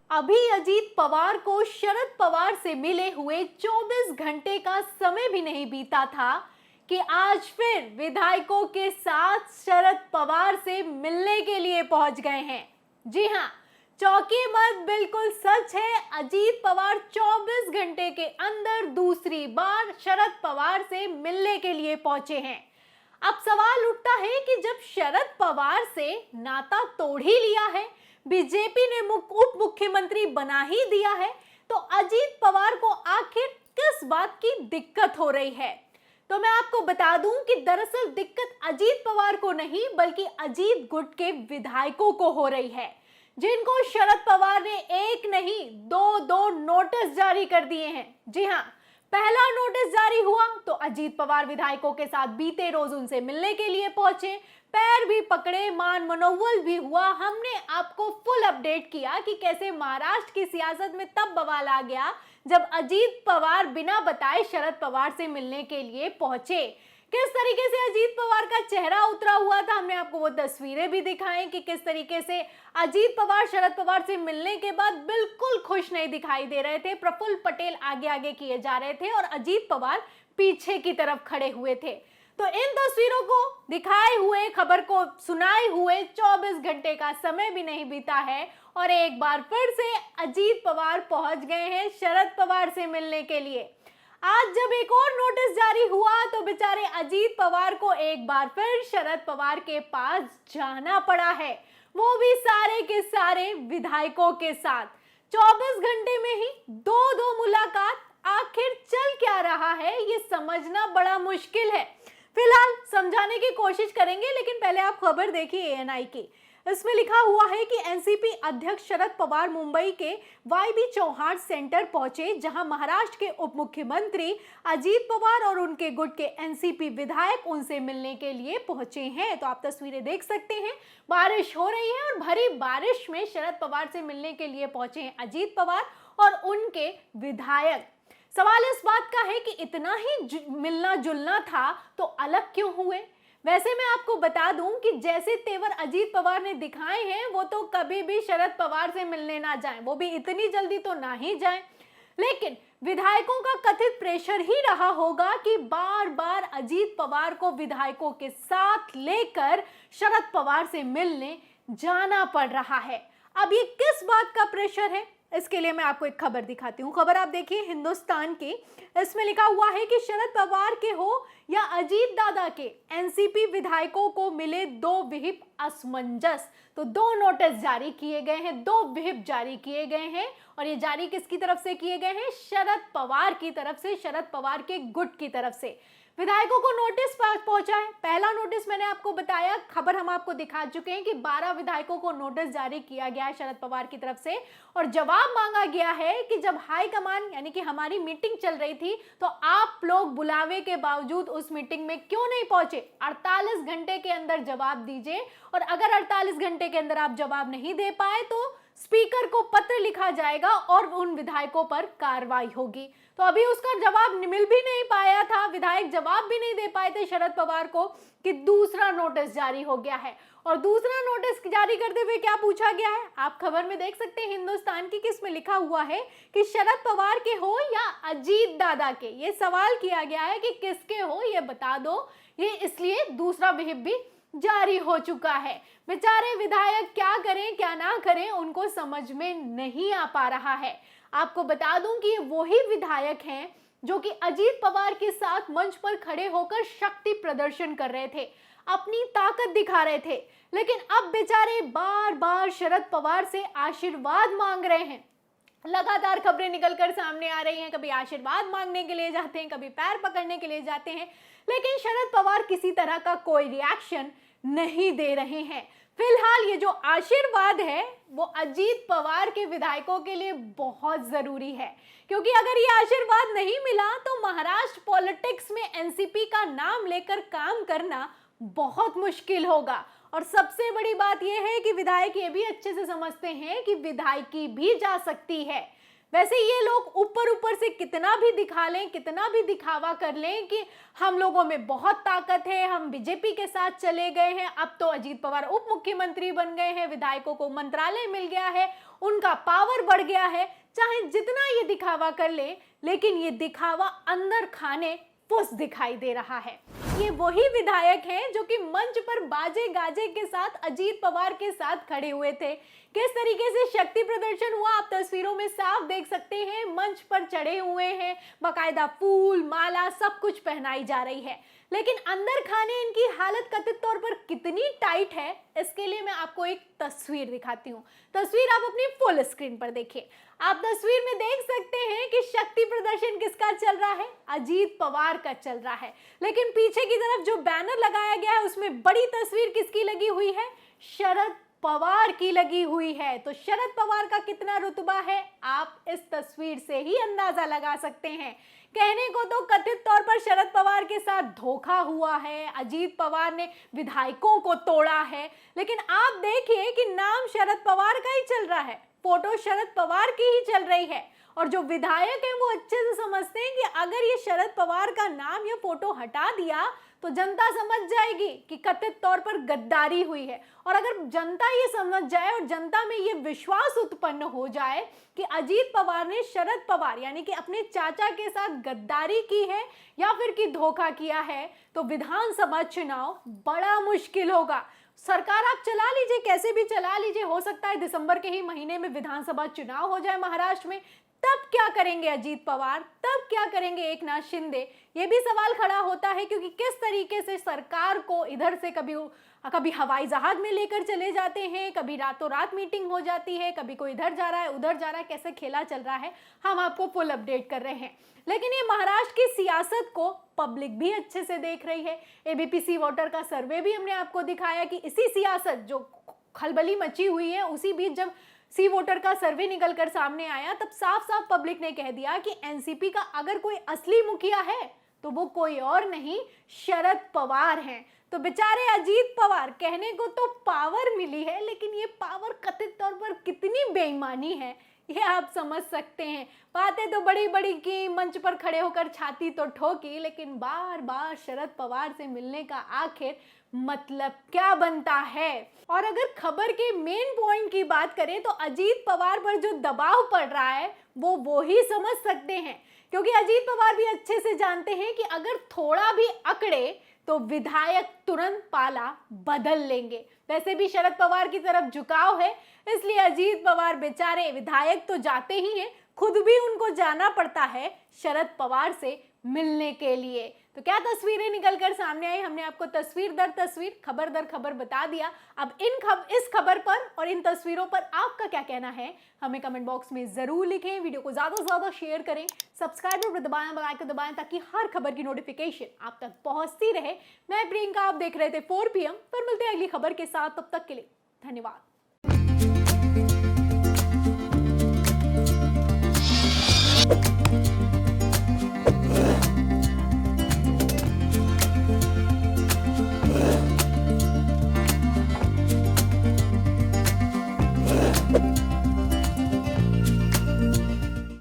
अभी अजीत पवार को शरद पवार से मिले हुए 24 घंटे का समय भी नहीं बीता था कि आज फिर विधायकों के साथ शरद पवार से मिलने के लिए पहुंच गए हैं। जी हां, चौंकी मत, बिल्कुल सच है। अजीत पवार 24 घंटे के अंदर दूसरी बार शरद पवार से मिलने के लिए पहुंचे हैं। अब सवाल उठता है कि जब शरद पवार से नाता तोड़ ही लिया है, बीजेपी ने उप मुख्यमंत्री बना ही दिया है, तो अजीत पवार को आखिर किस बात की दिक्कत हो रही है? तो मैं आपको बता दूं कि दरअसल दिक्कत अजीत पवार को नहीं बल्कि अजीत गुट के विधायकों को हो रही है, जिनको शरद पवार ने एक नहीं दो नोटिस जारी कर दिए हैं। जी हां, पहला नोटिस जारी हुआ तो अजीत पवार विधायकों के साथ बीते रोज उनसे मिलने के लिए पहुंचे, पैर भी पकड़े, मान मनोवल भी हुआ। हमने आपको फुल अपडेट किया कि कैसे महाराष्ट्र की सियासत में तब बवाल आ गया जब अजीत पवार बिना बताए शरद पवार से मिलने के लिए पहुंचे। किस तरीके से अजीत पवार का चेहरा उतरा हुआ था, हमने आपको वो तस्वीरें भी दिखाई कि किस तरीके से अजीत पवार शरद पवार से मिलने के बाद बिल्कुल खुश नहीं दिखाई दे रहे थे। प्रफुल्ल पटेल आगे आगे किए जा रहे थे और अजीत पवार पीछे की तरफ खड़े हुए थे। तो इन तस्वीरों को दिखाए हुए, खबर को सुनाए हुए 24 घंटे का समय भी नहीं बीता है और एक बार फिर से अजीत पवार पहुंच गए हैं शरद पवार से मिलने के लिए। आज जब एक और नोटिस जारी हुआ तो बेचारे अजीत पवार को एक बार फिर शरद पवार के पास जाना पड़ा है, वो भी सारे के सारे विधायकों के साथ। 24 घंटे में ही दो मुलाकात, आखिर चल क्या रहा है ये समझना बड़ा मुश्किल है। फिलहाल समझाने की कोशिश करेंगे, लेकिन पहले आप खबर देखिए एएनआई की। इसमें लिखा हुआ है कि एनसीपी अध्यक्ष शरद पवार मुंबई के वाईबी चौहान सेंटर पहुंचे, जहां महाराष्ट्र के उप मुख्यमंत्री अजीत पवार और उनके गुट के एनसीपी विधायक उनसे मिलने के लिए पहुंचे हैं। तो आप तस्वीरें देख सकते हैं, बारिश हो रही है और भरी बारिश में शरद पवार से मिलने के लिए पहुंचे हैं अजीत पवार और उनके विधायक। सवाल इस बात का है कि इतना ही मिलना जुलना था तो अलग क्यों हुए? वैसे मैं आपको बता दूं कि जैसे तेवर अजीत पवार ने दिखाए हैं, वो तो कभी भी शरद पवार से मिलने ना जाएं, वो भी इतनी जल्दी तो ना ही जाएं। लेकिन विधायकों का कथित प्रेशर ही रहा होगा कि बार बार अजीत पवार को विधायकों के साथ लेकर शरद पवार से मिलने जाना पड़ रहा है। अब ये किस बात का प्रेशर है, इसके लिए मैं आपको एक खबर दिखाती हूँ। खबर आप देखिए हिंदुस्तान की। इसमें लिखा हुआ है कि शरद पवार के हो या अजीत दादा के, एनसीपी विधायकों को मिले दो विहिप असमंजस। तो दो नोटिस जारी किए गए हैं, दो विहिप जारी किए गए हैं और ये जारी किसकी तरफ से किए गए हैं? शरद पवार की तरफ से, शरद पवार के गुट की तरफ से। विधायकों को नोटिस पहुंचा है। पहला नोटिस मैंने आपको बताया, खबर हम आपको दिखा चुके हैं कि 12 विधायकों को नोटिस जारी किया गया है शरद पवार की तरफ से और जवाब मांगा गया है कि जब हाईकमान यानी कि हमारी मीटिंग चल रही थी तो आप लोग बुलावे के बावजूद उस मीटिंग में क्यों नहीं पहुंचे? 48 घंटे के अंदर जवाब दीजिए और अगर 48 घंटे के अंदर आप जवाब नहीं दे पाए तो स्पीकर को पत्र लिखा जाएगा और उन विधायकों पर कार्रवाई होगी। तो अभी उसका जवाब मिल भी नहीं पाया था, विधायक जवाब भी नहीं दे पाए थे शरद पवार को कि दूसरा नोटिस जारी हो गया है। और दूसरा नोटिस जारी करते हुए क्या पूछा गया है, आप खबर में देख सकते हैं हिंदुस्तान की, किसमें लिखा हुआ है कि शरद पवार के हो या अजीत दादा के। ये सवाल किया गया है कि किसके हो ये बता दो। ये इसलिए दूसरा विहिप भी जारी हो चुका है। बेचारे विधायक क्या करें क्या ना करें, उनको समझ में नहीं आ पा रहा है। आपको बता दूं कि ये वही विधायक हैं जो कि अजीत पवार के साथ मंच पर खड़े होकर शक्ति प्रदर्शन कर रहे थे, अपनी ताकत दिखा रहे थे, लेकिन अब बेचारे बार बार शरद पवार से आशीर्वाद मांग रहे हैं। लगातार खबरें निकलकर सामने आ रही हैं, कभी आशीर्वाद मांगने के लिए जाते हैं, कभी पैर पकड़ने के लिए जाते हैं, लेकिन शरद पवार किसी तरह का कोई रिएक्शन नहीं दे रहे हैं। फिलहाल ये जो आशीर्वाद है वो अजीत पवार के विधायकों के लिए बहुत जरूरी है, क्योंकि अगर ये आशीर्वाद नहीं मिला तो महाराष्ट्र पॉलिटिक्स में एनसीपी का नाम लेकर काम करना बहुत मुश्किल होगा। और सबसे बड़ी बात यह है कि विधायक ये भी अच्छे से समझते हैं कि विधायकी भी जा सकती है। वैसे ये लोग ऊपर ऊपर से कितना भी दिखा लें, कितना भी दिखावा कर लें कि हम लोगों में बहुत ताकत है, हम बीजेपी के साथ चले गए हैं, अब तो अजीत पवार उप मुख्यमंत्री बन गए हैं, विधायकों को मंत्रालय मिल गया है, उनका पावर बढ़ गया है, चाहे जितना ये दिखावा कर ले, लेकिन ये दिखावा अंदर खाने फुस दिखाई दे रहा है। ये वही विधायक हैं जो कि मंच पर बाजे गाजे के साथ अजीत पवार के साथ खड़े हुए थे। किस तरीके से शक्ति प्रदर्शन हुआ आप तस्वीरों में साफ देख सकते हैं। मंच पर चढ़े हुए हैं, बाकायदा फूल माला सब कुछ पहनाई जा रही है, लेकिन अंदर खाने इनकी हालत कथित तौर पर कितनी टाइट है, इसके लिए मैं आपको एक तस्वीर दिखाती हूँ। तस्वीर आप अपनी फुल स्क्रीन पर देखिए। आप तस्वीर में देख सकते हैं कि शक्ति प्रदर्शन किसका चल रहा है, अजीत पवार का चल रहा है, लेकिन पीछे की तरफ जो बैनर लगाया गया है उसमें बड़ी तस्वीर किसकी लगी हुई है, शरद पवार की लगी हुई है। तो शरद पवार का कितना रुतबा है आप इस तस्वीर से ही अंदाजा लगा सकते हैं। कहने को तो कथित तौर पर शरद पवार के साथ धोखा हुआ है, अजीत पवार ने विधायकों को तोड़ा है, लेकिन आप देखिए कि नाम शरद पवार का ही चल रहा है, फोटो शरद पवार की ही चल रही है, और जो विधायक हैं वो अच्छे से समझते हैं कि अगर ये शरद पवार का नाम या फोटो हटा दिया तो जनता समझ जाएगी कि कथित तौर पर गद्दारी हुई है। और अगर जनता ये समझ जाए और जनता में ये विश्वास उत्पन्न हो जाए कि अजीत पवार ने शरद पवार यानी कि अपने चाचा के साथ गद्दारी की है या फिर कि धोखा किया है, तो विधानसभा चुनाव बड़ा मुश्किल होगा। सरकार आप चला लीजिए, कैसे भी चला लीजिए, हो सकता है दिसंबर के ही महीने में विधानसभा चुनाव हो जाए महाराष्ट्र में, तब क्या करेंगे अजीत पवार, तब क्या करेंगे एकनाथ शिंदे, ये भी सवाल खड़ा होता है। क्योंकि किस तरीके से सरकार को इधर से कभी हवाई जहाज में लेकर चले जाते हैं, कभी रातों रात मीटिंग हो जाती है, कभी कोई इधर जा रहा है उधर जा रहा है, कैसे खेला चल रहा है हम आपको फुल अपडेट कर रहे हैं। लेकिन ये महाराष्ट्र की सियासत को पब्लिक भी अच्छे से देख रही है। एबीपी सी वोटर का सर्वे भी हमने आपको दिखाया कि इसी सियासत जो खलबली मची हुई है उसी बीच जब सी वोटर का सर्वे निकल कर सामने आया तब साफ साफ पब्लिक ने कह दिया कि एनसीपी का अगर कोई असली मुखिया है तो वो कोई और नहीं शरद पवार हैं। तो बेचारे अजीत पवार, कहने को तो पावर मिली है, लेकिन ये पावर कथित तौर पर कितनी बेईमानी है ये आप समझ सकते हैं। बातें तो बड़ी बड़ी की, मंच पर खड़े होकर छाती तो ठोकी, लेकिन बार बार शरद पवार से मिलने का आखिर मतलब क्या बनता है। और अगर खबर के मेन पॉइंट की बात करें तो अजीत पवार पर जो दबाव पड़ रहा है वो ही समझ सकते हैं, क्योंकि अजीत पवार भी अच्छे से जानते हैं कि अगर थोड़ा भी अकड़े तो विधायक तुरंत पाला बदल लेंगे। वैसे भी शरद पवार की तरफ झुकाव है, इसलिए अजीत पवार बेचारे विधायक तो जाते ही हैं, खुद भी उनको जाना पड़ता है शरद पवार से मिलने के लिए। तो क्या तस्वीरें निकलकर सामने आई, हमने आपको तस्वीर दर तस्वीर, खबर दर खबर बता दिया। अब इस खबर पर और इन तस्वीरों पर आपका क्या कहना है हमें कमेंट बॉक्स में जरूर लिखें। वीडियो को ज्यादा से ज्यादा शेयर करें, सब्सक्राइब पर दबाएं, बेल आइकन दबाएं ताकि हर खबर की नोटिफिकेशन आप तक पहुंचती रहे। मैं प्रियंका, आप देख रहे थे 4 PM, पर मिलते हैं अगली खबर के साथ, तब तक के लिए धन्यवाद।